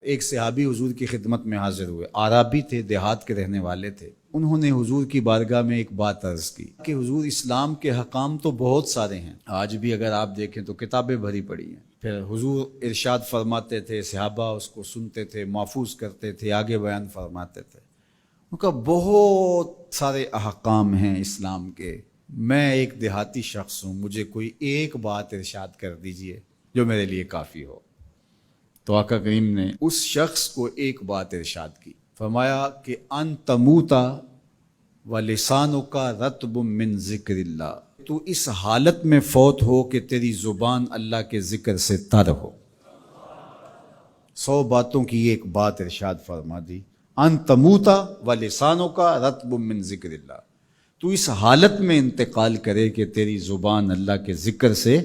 ایک صحابی حضور کی خدمت میں حاضر ہوئے، عرابی تھے، دیہات کے رہنے والے تھے۔ انہوں نے حضور کی بارگاہ میں ایک بات عرض کی کہ حضور، اسلام کے حکام تو بہت سارے ہیں، آج بھی اگر آپ دیکھیں تو کتابیں بھری پڑی ہیں۔ پھر حضور ارشاد فرماتے تھے، صحابہ اس کو سنتے تھے، محفوظ کرتے تھے، آگے بیان فرماتے تھے۔ ان کا بہت سارے احکام ہیں اسلام کے، میں ایک دیہاتی شخص ہوں، مجھے کوئی ایک بات ارشاد کر دیجئے جو میرے لیے کافی ہو۔ تو آقا کریم نے اس شخص کو ایک بات ارشاد کی، فرمایا کہ ان تموتا ولسانک رطب من ذکر اللہ، تو اس حالت میں فوت ہو کہ تیری زبان اللہ کے ذکر سے تر ہو۔ 100 باتوں کی ایک بات ارشاد فرما دی، ان تموتا ولسانک رطب من ذکر اللہ، تو اس حالت میں انتقال کرے کہ تیری زبان اللہ کے ذکر سے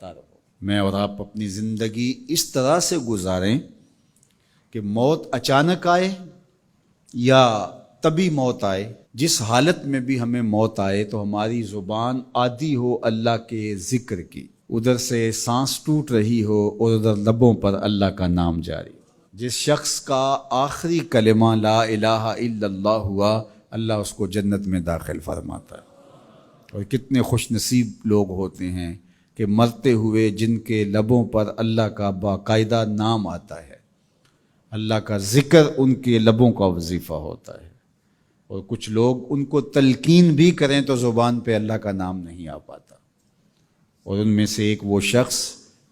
تر ہو۔ میں اور آپ اپنی زندگی اس طرح سے گزاریں کہ موت اچانک آئے یا طبی موت آئے، جس حالت میں بھی ہمیں موت آئے تو ہماری زبان عادی ہو اللہ کے ذکر کی، ادھر سے سانس ٹوٹ رہی ہو اور ادھر لبوں پر اللہ کا نام جاری ہو۔ جس شخص کا آخری کلمہ لا الہ الا اللہ ہوا، اللہ اس کو جنت میں داخل فرماتا ہے۔ اور کتنے خوش نصیب لوگ ہوتے ہیں کہ مرتے ہوئے جن کے لبوں پر اللہ کا باقاعدہ نام آتا ہے، اللہ کا ذکر ان کے لبوں کا وظیفہ ہوتا ہے۔ اور کچھ لوگ ان کو تلقین بھی کریں تو زبان پہ اللہ کا نام نہیں آ پاتا۔ اور ان میں سے ایک وہ شخص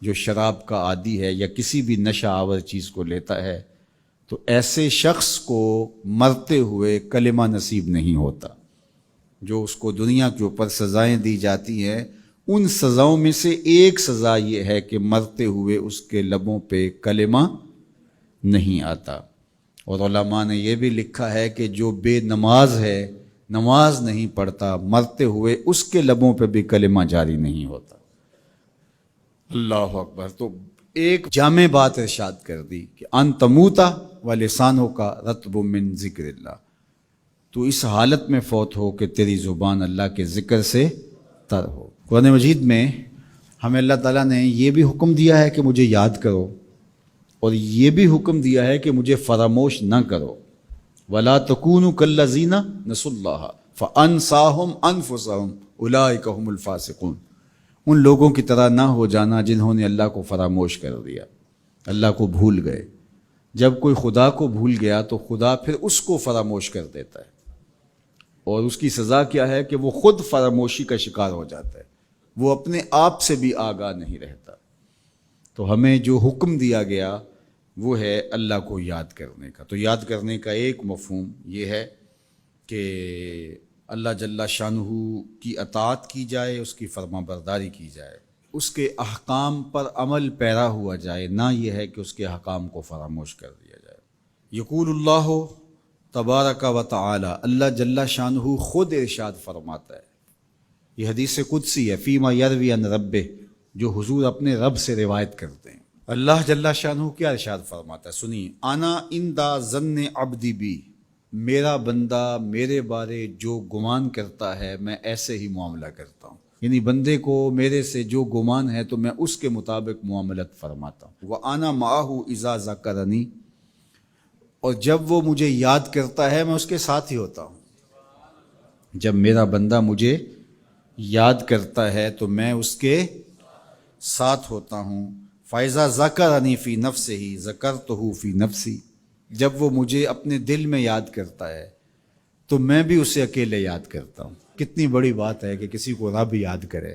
جو شراب کا عادی ہے یا کسی بھی نشہ آور چیز کو لیتا ہے، تو ایسے شخص کو مرتے ہوئے کلمہ نصیب نہیں ہوتا۔ جو اس کو دنیا کے اوپر سزائیں دی جاتی ہیں، ان سزاؤں میں سے ایک سزا یہ ہے کہ مرتے ہوئے اس کے لبوں پہ کلمہ نہیں آتا۔ اور علماء نے یہ بھی لکھا ہے کہ جو بے نماز ہے، نماز نہیں پڑھتا، مرتے ہوئے اس کے لبوں پہ بھی کلمہ جاری نہیں ہوتا۔ اللہ اکبر۔ تو ایک جامع بات ارشاد کر دی کہ ان تموتا ولسانک رطب من ذکر اللہ، تو اس حالت میں فوت ہو کہ تیری زبان اللہ کے ذکر سے تر ہو۔ قرآن مجید میں ہمیں اللہ تعالیٰ نے یہ بھی حکم دیا ہے کہ مجھے یاد کرو، اور یہ بھی حکم دیا ہے کہ مجھے فراموش نہ کرو۔ وَلَا تَكُونُوا كَالَّذِينَ نَسُوا اللَّهَ فَأَنسَاهُمْ أَنفُسَهُمْ أُولَٰئِكَ هُمُ الْفَاسِقُونَ، ان لوگوں کی طرح نہ ہو جانا جنہوں نے اللہ کو فراموش کر دیا، اللہ کو بھول گئے۔ جب کوئی خدا کو بھول گیا تو خدا پھر اس کو فراموش کر دیتا ہے، اور اس کی سزا کیا ہے کہ وہ خود فراموشی کا شکار ہو جاتا ہے، وہ اپنے آپ سے بھی آگاہ نہیں رہتا۔ تو ہمیں جو حکم دیا گیا وہ ہے اللہ کو یاد کرنے کا۔ تو یاد کرنے کا ایک مفہوم یہ ہے کہ اللہ جل شانہ کی اطاعت کی جائے، اس کی فرما برداری کی جائے، اس کے احکام پر عمل پیرا ہوا جائے، نہ یہ ہے کہ اس کے احکام کو فراموش کر دیا جائے۔ یقول اللہ تبارک و تعالی، اللہ جل شانہ خود ارشاد فرماتا ہے، یہ حدیث قدسی ہے، فیما یروی عن ربہ، جو حضور اپنے رب سے روایت کرتے ہیں۔ اللہ جل شانہ کیا ارشاد فرماتا ہے، سنیے، انا عند ظن عبدی بی، میرا بندہ میرے بارے جو گمان کرتا ہے میں ایسے ہی معاملہ کرتا ہوں، یعنی بندے کو میرے سے جو گمان ہے تو میں اس کے مطابق معاملت فرماتا ہوں۔ وَأَنَا مَعَهُ إِذَا ذَكَرَنِي، اور جب وہ مجھے یاد کرتا ہے میں اس کے ساتھ ہی ہوتا ہوں۔ جب میرا بندہ مجھے یاد کرتا ہے تو میں اس کے ساتھ ہوتا ہوں۔ فَإِذَا ذَكَرَنِي فِي نَفْسِهِ ذَكَرْتُهُ فِي نَفْسِي، جب وہ مجھے اپنے دل میں یاد کرتا ہے تو میں بھی اسے اکیلے یاد کرتا ہوں۔ کتنی بڑی بات ہے کہ کسی کو رب یاد کرے،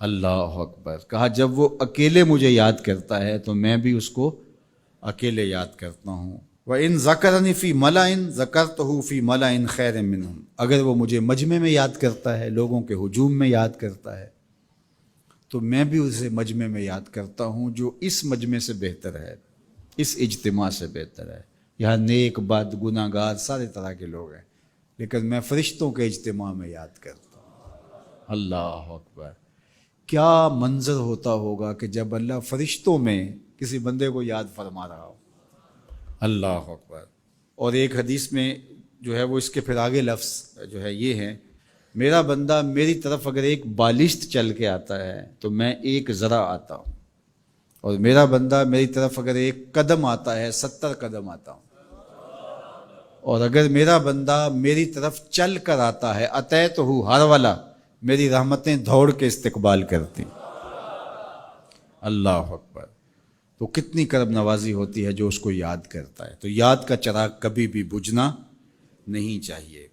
اللہ اکبر۔ کہا جب وہ اکیلے مجھے یاد کرتا ہے تو میں بھی اس کو اکیلے یاد کرتا ہوں۔ وَإِن ذَكَرَنِي فِي مَلَئٍ ذَكَرْتُهُ فِي مَلَئٍ خَيْرٍ مِّنْهُمْ، اگر وہ مجھے مجمع میں یاد کرتا ہے، لوگوں کے ہجوم میں یاد کرتا ہے، تو میں بھی اسے مجمع میں یاد کرتا ہوں جو اس مجمع سے بہتر ہے، اس اجتماع سے بہتر ہے۔ یہاں نیک بد گناہ گار سارے طرح کے لوگ ہیں، لیکن میں فرشتوں کے اجتماع میں یاد کرتا ہوں۔ اللہ اکبر۔ کیا منظر ہوتا ہوگا کہ جب اللہ فرشتوں میں کسی بندے کو یاد فرما رہا ہو، اللہ اکبر۔ اور ایک حدیث میں جو ہے وہ اس کے پھر آگے لفظ جو ہے یہ ہے، میرا بندہ میری طرف اگر ایک بالشت چل کے آتا ہے تو میں ایک ذرا آتا ہوں، اور میرا بندہ میری طرف اگر 1 قدم آتا ہے 70 قدم آتا ہوں، اور اگر میرا بندہ میری طرف چل کر آتا ہے اتیتہ ہر والا، میری رحمتیں دوڑ کے استقبال کرتی. اللہ اکبر. تو کتنی کرم نوازی ہوتی ہے جو اس کو یاد کرتا ہے. تو یاد کا چراغ کبھی بھی بجھنا نہیں چاہیے.